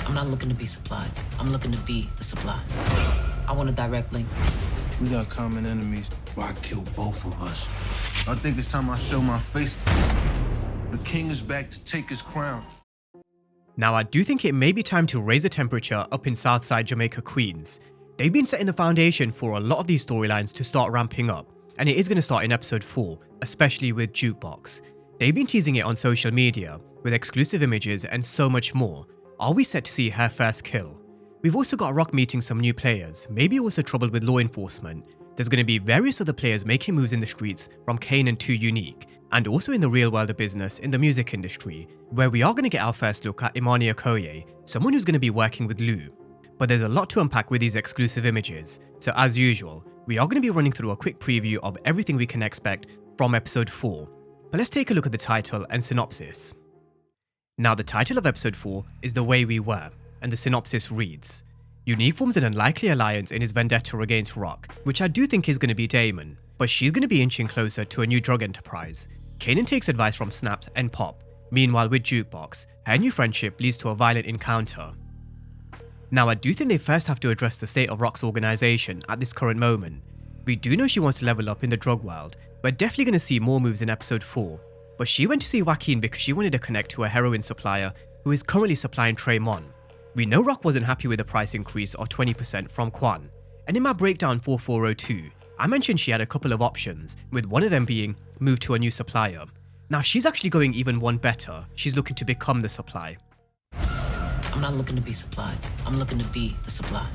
I'm not looking to be supplied. I'm looking to be the supply. I want a direct link. We got common enemies. Why kill both of us? I think it's time I show my face. The king is back to take his crown. Now I do think it may be time to raise the temperature up in Southside Jamaica, Queens. They've been setting the foundation for a lot of these storylines to start ramping up, and it is going to start in episode 4, especially with Jukebox. They've been teasing it on social media, with exclusive images and so much more. Are we set to see her first kill? We've also got Rock meeting some new players, maybe also troubled with law enforcement. There's going to be various other players making moves in the streets, from Kanan to Unique, and also in the real world of business in the music industry, where we are going to get our first look at Imani Okoye, someone who's going to be working with Lou. But there's a lot to unpack with these exclusive images, so as usual, we are going to be running through a quick preview of everything we can expect from episode 4. But let's take a look at the title and synopsis. Now the title of episode 4 is The Way We Were, and the synopsis reads: Unique forms an unlikely alliance in his vendetta against Rock, which I do think is going to be Damon, but she's going to be inching closer to a new drug enterprise. Kanan takes advice from Snaps and Pop. Meanwhile with Jukebox, her new friendship leads to a violent encounter. Now I do think they first have to address the state of Rock's organisation at this current moment. We do know she wants to level up in the drug world. We're definitely going to see more moves in episode 4, but she went to see Joaquin because she wanted to connect to a heroin supplier who is currently supplying Tremont. We know Rock wasn't happy with the price increase of 20% from Quan, and in my breakdown for 402, I mentioned she had a couple of options, with one of them being move to a new supplier. Now she's actually going even one better, she's looking to become the supply. I'm not looking to be supplied. I'm looking to be the supply.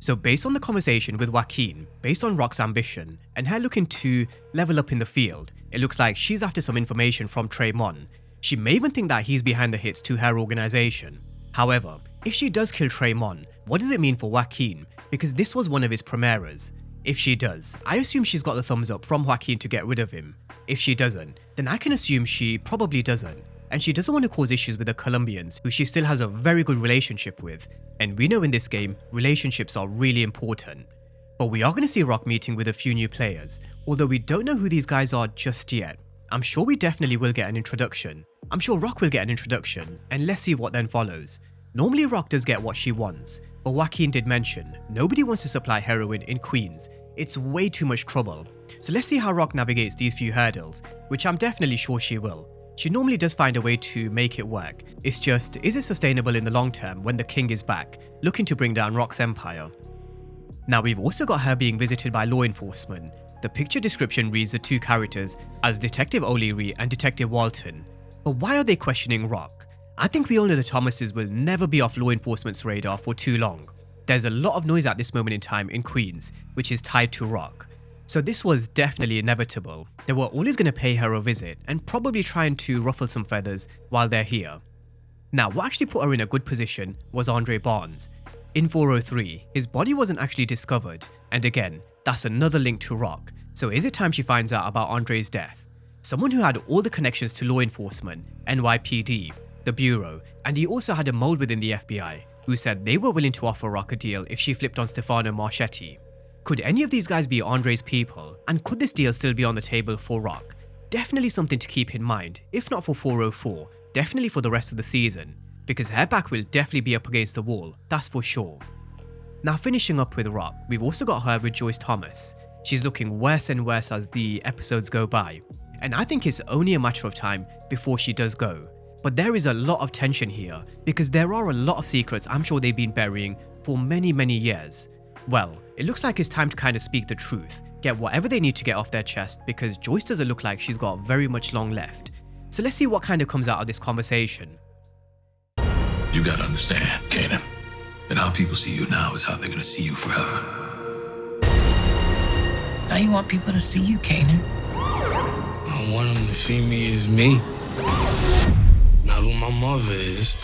So based on the conversation with Joaquin, based on Rock's ambition, and her looking to level up in the field, it looks like she's after some information from Tremont. She may even think that he's behind the hits to her organisation. However, if she does kill Tremont, what does it mean for Joaquin? Because this was one of his primeras. If she does, I assume she's got the thumbs up from Joaquin to get rid of him. If she doesn't, then I can assume she probably doesn't. And she doesn't want to cause issues with the Colombians, who she still has a very good relationship with. And we know in this game, relationships are really important. But we are going to see Rock meeting with a few new players, although we don't know who these guys are just yet. I'm sure we definitely will get an introduction. I'm sure Rock will get an introduction, and let's see what then follows. Normally Rock does get what she wants, but Joaquin did mention, nobody wants to supply heroin in Queens. It's way too much trouble. So let's see how Rock navigates these few hurdles, which I'm definitely sure she will. She normally does find a way to make it work. It's just, is it sustainable in the long term when the king is back, looking to bring down Rock's empire? Now we've also got her being visited by law enforcement. The picture description reads the two characters as Detective O'Leary and Detective Walton. But why are they questioning Rock? I think we all know the Thomases will never be off law enforcement's radar for too long. There's a lot of noise at this moment in time in Queens, which is tied to Rock. So this was definitely inevitable. They were always going to pay her a visit and probably trying to ruffle some feathers while they're here. Now what actually put her in a good position was Andre Barnes. In 403, his body wasn't actually discovered, and again, that's another link to Rock. So is it time she finds out about Andre's death? Someone who had all the connections to law enforcement, NYPD, the Bureau, and he also had a mole within the FBI, who said they were willing to offer Rock a deal if she flipped on Stefano Marchetti. Could any of these guys be Andre's people, and could this deal still be on the table for Rock? Definitely something to keep in mind, if not for 404, definitely for the rest of the season, because her back will definitely be up against the wall, that's for sure. Now finishing up with Rock, we've also got her with Joyce Thomas. She's looking worse and worse as the episodes go by, and I think it's only a matter of time before she does go. But there is a lot of tension here, because there are a lot of secrets I'm sure they've been burying for many years. Well, it looks like it's time to kind of speak the truth, get whatever they need to get off their chest, because Joyce doesn't look like she's got very much long left. So let's see what kind of comes out of this conversation. You gotta understand, Kanan, that how people see you now is how they're gonna see you forever. How you want people to see you, Kanan? I want them to see me as me, not who my mother is.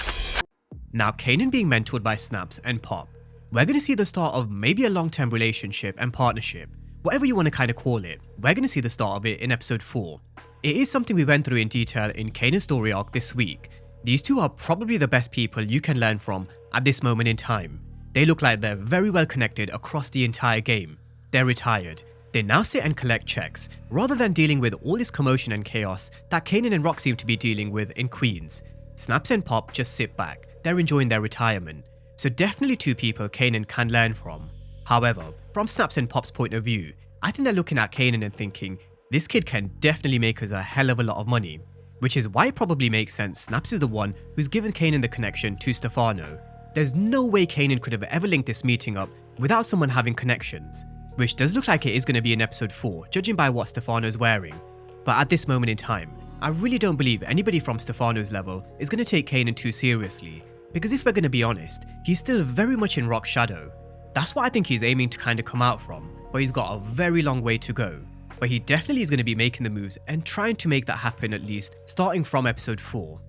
Now Kanan being mentored by Snaps and Pop, we're going to see the start of maybe a long-term relationship and partnership, whatever you want to kind of call it. We're going to see the start of it in episode 4. It is something we went through in detail in Kanan's story arc this week. These two are probably the best people you can learn from at this moment in time. They look like they're very well connected across the entire game. They're retired. They now sit and collect checks, rather than dealing with all this commotion and chaos that Kanan and Rock seem to be dealing with in Queens. Snaps and Pop just sit back, they're enjoying their retirement. So definitely two people Kanan can learn from. However, from Snaps and Pop's point of view, I think they're looking at Kanan and thinking, this kid can definitely make us a hell of a lot of money. Which is why it probably makes sense Snaps is the one who's given Kanan the connection to Stefano. There's no way Kanan could have ever linked this meeting up without someone having connections. Which does look like it is going to be in episode 4, judging by what Stefano's wearing. But at this moment in time, I really don't believe anybody from Stefano's level is going to take Kanan too seriously. Because if we're going to be honest, he's still very much in Rock's shadow. That's what I think he's aiming to kind of come out from, but he's got a very long way to go. But he definitely is going to be making the moves and trying to make that happen at least, starting from episode 4.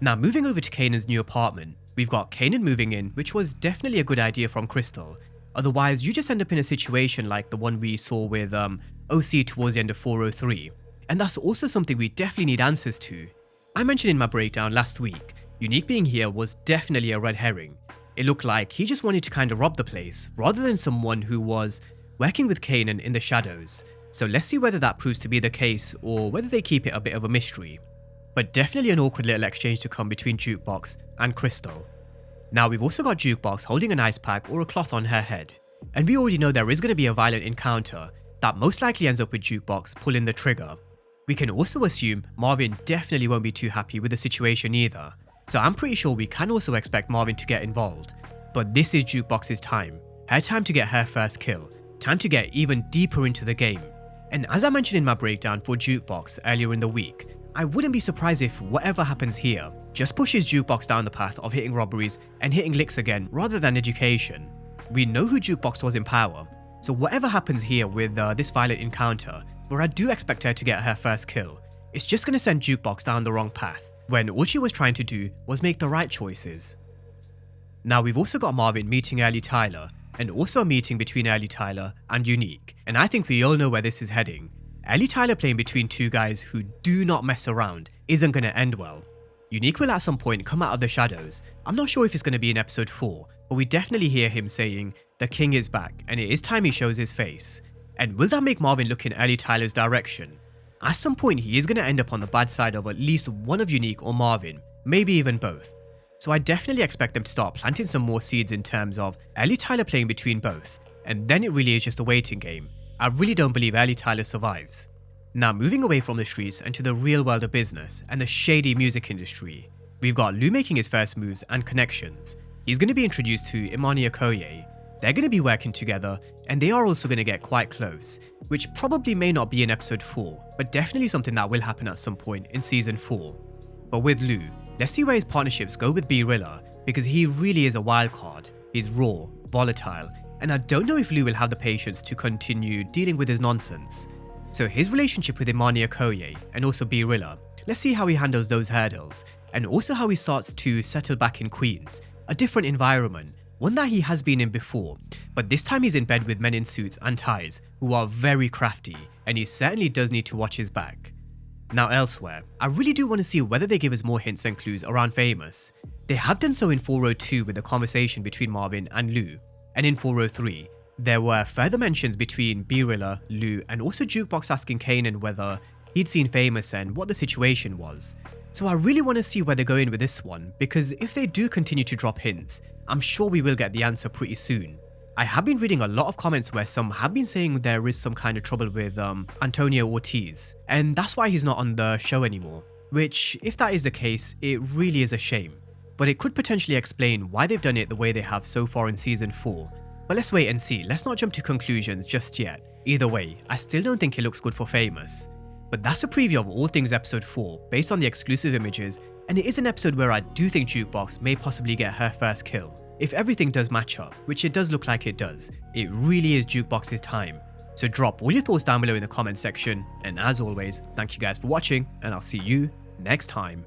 Now moving over to Kanan's new apartment, we've got Kanan moving in, which was definitely a good idea from Crystal. Otherwise, you just end up in a situation like the one we saw with OC towards the end of 403. And that's also something we definitely need answers to. I mentioned in my breakdown last week, Unique being here was definitely a red herring. It looked like he just wanted to kind of rob the place, rather than someone who was working with Kanan in the shadows. So let's see whether that proves to be the case, or whether they keep it a bit of a mystery. But definitely an awkward little exchange to come between Jukebox and Crystal. Now we've also got Jukebox holding an ice pack or a cloth on her head. And we already know there is going to be a violent encounter that most likely ends up with Jukebox pulling the trigger. We can also assume Marvin definitely won't be too happy with the situation either. So I'm pretty sure we can also expect Marvin to get involved. But this is Jukebox's time. Her time to get her first kill. Time to get even deeper into the game. And as I mentioned in my breakdown for Jukebox earlier in the week, I wouldn't be surprised if whatever happens here just pushes Jukebox down the path of hitting robberies and hitting licks again rather than education. We know who Jukebox was in power, so whatever happens here with this violent encounter, where I do expect her to get her first kill, it's just going to send Jukebox down the wrong path, when all she was trying to do was make the right choices. Now we've also got Marvin meeting Early Tyler, and also a meeting between Early Tyler and Unique, and I think we all know where this is heading. Early Tyler playing between two guys who do not mess around isn't going to end well. Unique will at some point come out of the shadows. I'm not sure if it's going to be in episode 4, but we definitely hear him saying, "The king is back, and it is time he shows his face." And will that make Marvin look in Early Tyler's direction? At some point he is going to end up on the bad side of at least one of Unique or Marvin, maybe even both. So I definitely expect them to start planting some more seeds in terms of Early Tyler playing between both, and then it really is just a waiting game. I really don't believe Early Tyler survives. Now moving away from the streets and to the real world of business and the shady music industry, we've got Lou making his first moves and connections. He's going to be introduced to Imani Okoye. They're going to be working together, and they are also going to get quite close, which probably may not be in episode 4, but definitely something that will happen at some point in season 4. But with Lou, let's see where his partnerships go with B-Rilla, because he really is a wild card. He's raw, volatile, and I don't know if Lou will have the patience to continue dealing with his nonsense. So his relationship with Imani Okoye and also B-Rilla, let's see how he handles those hurdles, and also how he starts to settle back in Queens, a different environment, one that he has been in before, but this time he's in bed with men in suits and ties who are very crafty, and he certainly does need to watch his back. Now elsewhere, I really do want to see whether they give us more hints and clues around Famous. They have done so in 402 with the conversation between Marvin and Lou, and in 403, there were further mentions between B-Rilla, Lou, and also Jukebox asking Kanan whether he'd seen Famous and what the situation was. So I really want to see where they're going with this one, because if they do continue to drop hints, I'm sure we will get the answer pretty soon. I have been reading a lot of comments where some have been saying there is some kind of trouble with Antonio Ortiz, and that's why he's not on the show anymore, which, if that is the case, it really is a shame. But it could potentially explain why they've done it the way they have so far in season 4. But let's wait and see, let's not jump to conclusions just yet. Either way, I still don't think it looks good for Famous. But that's a preview of all things episode 4 based on the exclusive images, and it is an episode where I do think Jukebox may possibly get her first kill. If everything does match up, which it does look like it does, it really is Jukebox's time. So drop all your thoughts down below in the comment section, and as always, thank you guys for watching, and I'll see you next time.